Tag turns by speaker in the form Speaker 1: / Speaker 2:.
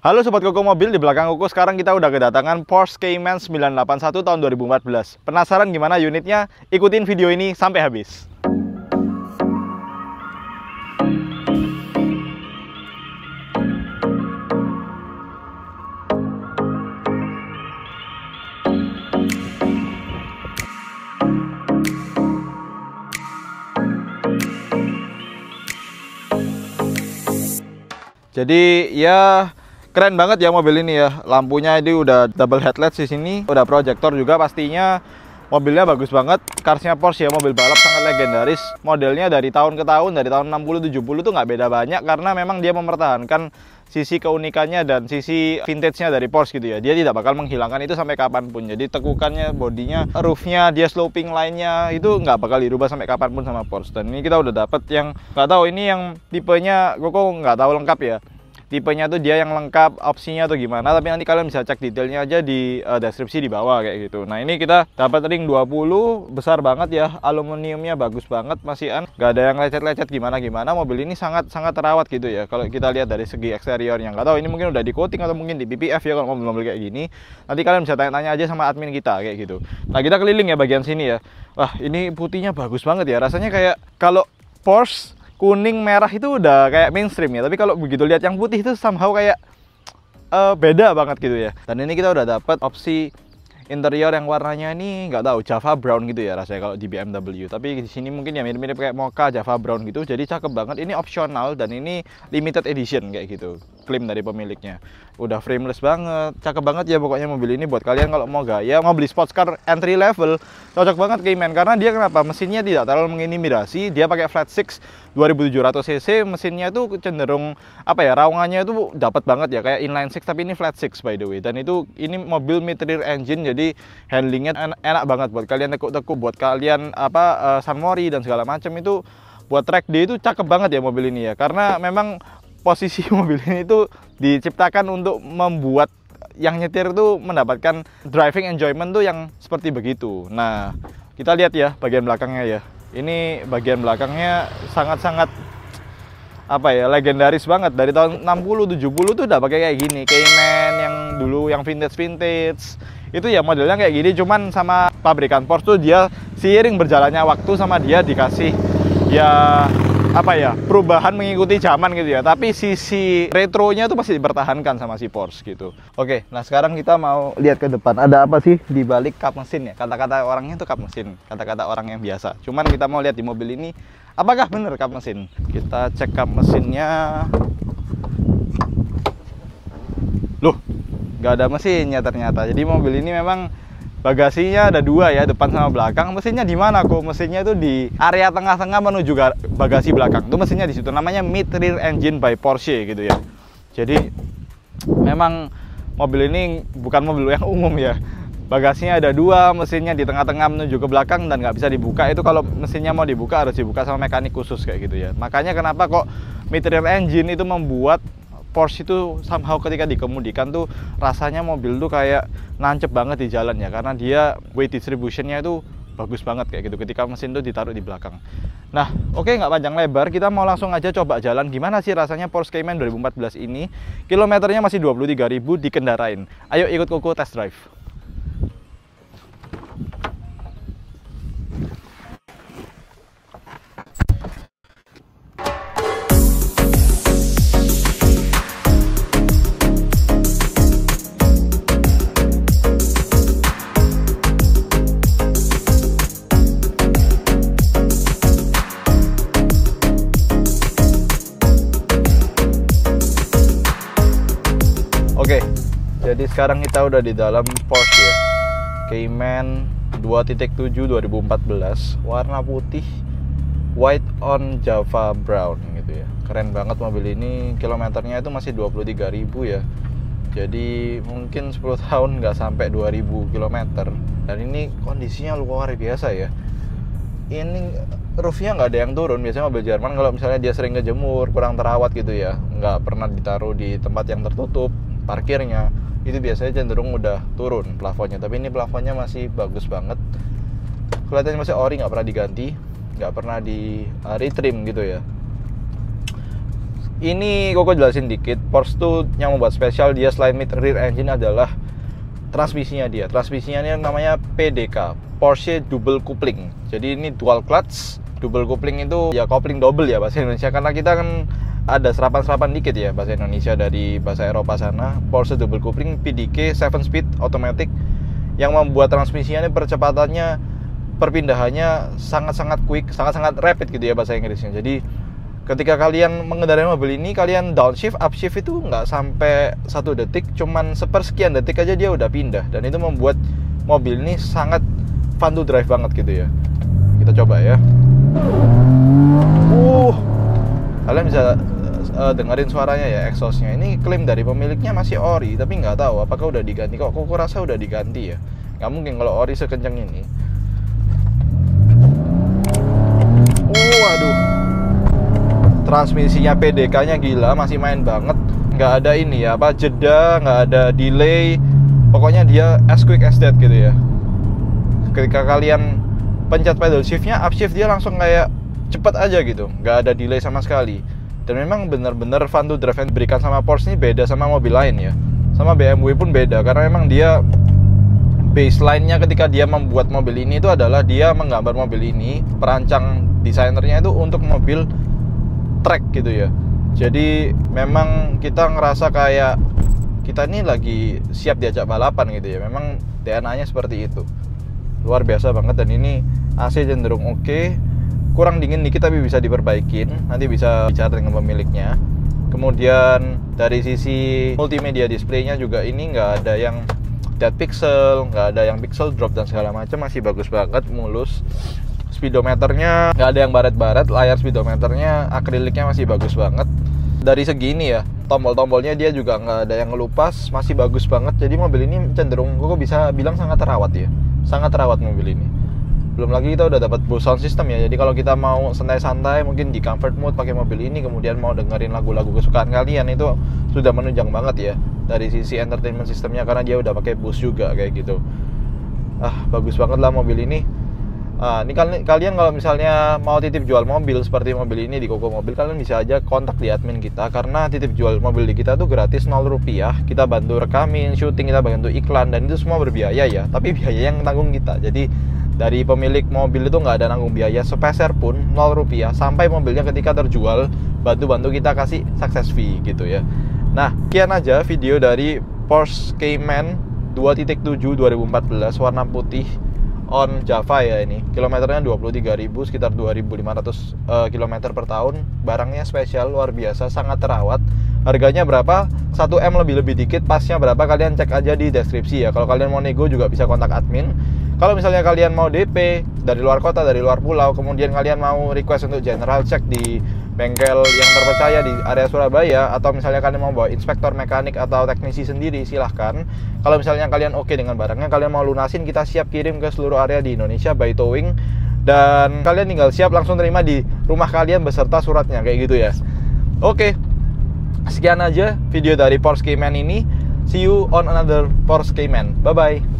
Speaker 1: Halo Sobat Koko Mobil, di belakang Koko sekarang kita udah kedatangan Porsche Cayman 981 tahun 2014. Penasaran gimana unitnya? Ikutin video ini sampai habis. Jadi ya keren banget ya mobil ini ya. Lampunya ini udah double headlight di sini, udah proyektor juga pastinya. Mobilnya bagus banget. Carsnya Porsche ya, mobil balap sangat legendaris. Modelnya dari tahun ke tahun, dari tahun 60-70 tuh nggak beda banyak karena memang dia mempertahankan sisi keunikannya dan sisi vintage-nya dari Porsche gitu ya. Dia tidak bakal menghilangkan itu sampai kapanpun. Jadi tekukannya, bodinya, roofnya, dia sloping line-nya itu nggak bakal dirubah sampai kapanpun sama Porsche. Dan ini kita udah dapet yang nggak tahu ini yang tipenya Koko nggak tahu lengkap ya. Tipenya tuh dia yang lengkap, opsinya tuh gimana, tapi nanti kalian bisa cek detailnya aja di deskripsi di bawah kayak gitu. Nah ini kita dapat ring 20, besar banget ya, aluminiumnya bagus banget, masihan, gak ada yang lecet-lecet gimana-gimana. Mobil ini sangat terawat gitu ya, kalau kita lihat dari segi eksteriornya. Nggak tahu ini mungkin udah di coating atau mungkin di PPF ya kalau mobil-mobil kayak gini. Nanti kalian bisa tanya-tanya aja sama admin kita kayak gitu. Nah kita keliling ya bagian sini ya. Wah ini putihnya bagus banget ya, rasanya kayak kalau Porsche kuning merah itu udah kayak mainstream ya, tapi kalau begitu lihat yang putih itu somehow kayak beda banget gitu ya. Dan ini kita udah dapat opsi interior yang warnanya ini nggak tahu Java brown gitu ya rasanya kalau di BMW, tapi di sini mungkin ya mirip-mirip kayak mocha Java brown gitu. Jadi cakep banget, ini optional dan ini limited edition kayak gitu, klaim dari pemiliknya. Udah frameless banget, cakep banget ya pokoknya mobil ini buat kalian kalau mau gaya, mau beli sports car entry level, cocok banget Cayman. Karena dia kenapa? Mesinnya tidak terlalu mengintimidasi, dia pakai flat six 2700 cc, mesinnya itu cenderung apa ya, raungannya itu dapat banget ya kayak inline six, tapi ini flat six by the way. Dan itu ini mobil mid rear engine, jadi handlingnya enak banget buat kalian tekuk-tekuk, buat kalian San Mori dan segala macam itu, buat track day itu cakep banget ya mobil ini ya. Karena memang posisi mobil ini itu diciptakan untuk membuat yang nyetir itu mendapatkan driving enjoyment tuh yang seperti begitu. Nah kita lihat ya bagian belakangnya ya. Ini bagian belakangnya sangat-sangat apa ya, legendaris banget. Dari tahun 60-70 tuh udah pakai kayak gini. Cayman yang dulu yang vintage itu ya modelnya kayak gini, cuman sama pabrikan Porsche tuh dia seiring berjalannya waktu sama dia dikasih ya apa ya, perubahan mengikuti zaman gitu ya. Tapi sisi retronya tuh masih dipertahankan sama si Porsche gitu. Oke, nah sekarang kita mau lihat ke depan. Ada apa sih di balik kap mesin ya? Kata-kata orangnya itu kap mesin, kata-kata orang yang biasa. Cuman kita mau lihat di mobil ini apakah bener kap mesin. Kita cek kap mesinnya. Loh, nggak ada mesinnya ternyata. Jadi mobil ini memang bagasinya ada dua ya, depan sama belakang. Mesinnya di mana kok? Mesinnya itu di area tengah-tengah menuju bagasi belakang. Itu mesinnya di situ. Namanya mid rear engine by Porsche gitu ya. Jadi memang mobil ini bukan mobil yang umum ya. Bagasinya ada dua, mesinnya di tengah-tengah menuju ke belakang dan nggak bisa dibuka. Itu kalau mesinnya mau dibuka harus dibuka sama mekanik khusus kayak gitu ya. Makanya kenapa kok mid rear engine itu membuat Porsche itu somehow ketika dikemudikan tuh rasanya mobil tuh kayak nancep banget di jalan ya, karena dia weight distributionnya itu bagus banget kayak gitu ketika mesin tuh ditaruh di belakang. Nah oke, nggak panjang lebar, kita mau langsung aja coba jalan gimana sih rasanya Porsche Cayman 2014 ini. Kilometernya masih 23.000 dikendarain. Ayo ikut Koko test drive. Oke, jadi sekarang kita udah di dalam Porsche ya, Cayman 2.7 2014, warna putih, white on Java brown gitu ya. Keren banget mobil ini, kilometernya itu masih 23.000 ya. Jadi mungkin 10 tahun nggak sampai 2.000 km. Dan ini kondisinya luar biasa ya. Ini roofnya nggak ada yang turun. Biasanya mobil Jerman kalau misalnya dia sering kejemur, kurang terawat gitu ya, nggak pernah ditaruh di tempat yang tertutup, parkirnya itu biasanya cenderung udah turun plafonnya. Tapi ini plafonnya masih bagus banget, kelihatannya masih ori, nggak pernah diganti, nggak pernah di retrim gitu ya. Ini Koko jelasin dikit. Porsche tuh yang membuat spesial dia selain mid rear engine adalah transmisinya dia. Transmisinya ini namanya PDK, Porsche Double Coupling. Jadi ini dual clutch. Double coupling itu ya kopling double ya bahasa Indonesia, karena kita kan ada serapan-serapan dikit ya bahasa Indonesia dari bahasa Eropa sana. Porsche Double Coupling PDK 7 speed automatic yang membuat transmisinya ini percepatannya, perpindahannya sangat-sangat quick, sangat-sangat rapid gitu ya bahasa Inggrisnya. Jadi ketika kalian mengendarai mobil ini, kalian downshift, upshift itu nggak sampai 1 detik, cuman sepersekian detik aja dia udah pindah, dan itu membuat mobil ini sangat fun to drive banget gitu ya. Kita coba ya. Kalian bisa dengerin suaranya ya, exhaustnya. Ini klaim dari pemiliknya masih ori, tapi nggak tahu apakah udah diganti. Kok aku rasa udah diganti ya. Nggak mungkin kalau ori sekencang ini. Waduh. Transmisinya PDK-nya gila, masih main banget. Nggak ada ini ya, apa jeda, nggak ada delay. Pokoknya dia as quick as that gitu ya. Ketika kalian pencet pedal shift-nya, upshift dia langsung kayak cepet aja gitu, nggak ada delay sama sekali. Dan memang bener-bener fun to drive yang diberikan sama Porsche ini beda sama mobil lain ya. Sama BMW pun beda, karena memang dia baseline-nya ketika dia membuat mobil ini itu adalah dia menggambar mobil ini, perancang desainernya itu untuk mobil track gitu ya. Jadi memang kita ngerasa kayak kita ini lagi siap diajak balapan gitu ya. Memang DNA-nya seperti itu. Luar biasa banget, dan ini AC cenderung oke. Kurang dingin dikit tapi bisa diperbaikin, nanti bisa bicara dengan pemiliknya. Kemudian dari sisi multimedia displaynya juga ini nggak ada yang dead pixel, nggak ada yang pixel drop dan segala macam, masih bagus banget, mulus. Speedometernya nggak ada yang baret-baret, layar speedometernya akriliknya masih bagus banget. Dari segi ini ya, tombol-tombolnya dia juga nggak ada yang ngelupas, masih bagus banget. Jadi mobil ini cenderung gue bisa bilang sangat terawat ya, sangat terawat mobil ini. Belum lagi kita udah dapat Bose sound system ya. Jadi kalau kita mau santai-santai mungkin di comfort mode pakai mobil ini, kemudian mau dengerin lagu-lagu kesukaan kalian, itu sudah menunjang banget ya dari sisi entertainment systemnya, karena dia udah pakai Bose juga kayak gitu. Bagus banget lah mobil ini. Ini kalian kalau misalnya mau titip jual mobil seperti mobil ini di Koko Mobil, kalian bisa aja kontak di admin kita, karena titip jual mobil di kita tuh gratis, 0 rupiah. Kita bantu rekamin, syuting, kita bantu iklan, dan itu semua berbiaya ya, tapi biaya yang tanggung kita. Jadi dari pemilik mobil itu nggak ada nanggung biaya sepeser pun, 0 rupiah, sampai mobilnya ketika terjual, bantu-bantu kita kasih success fee gitu ya. Nah, sekian aja video dari Porsche Cayman 2.7 2014 warna putih on Java ya ini. Kilometernya 23.000, sekitar 2.500 km per tahun. Barangnya spesial, luar biasa, sangat terawat. Harganya berapa? 1M lebih dikit, pasnya berapa kalian cek aja di deskripsi ya. Kalau kalian mau nego juga bisa kontak admin. Kalau misalnya kalian mau DP dari luar kota, dari luar pulau, kemudian kalian mau request untuk general check di bengkel yang terpercaya di area Surabaya, atau misalnya kalian mau bawa inspektor mekanik atau teknisi sendiri, silahkan. Kalau misalnya kalian oke dengan barangnya, kalian mau lunasin, kita siap kirim ke seluruh area di Indonesia by towing, dan kalian tinggal siap langsung terima di rumah kalian beserta suratnya kayak gitu ya. Oke, sekian aja video dari Porsche Cayman ini. See you on another Porsche Cayman. Bye bye.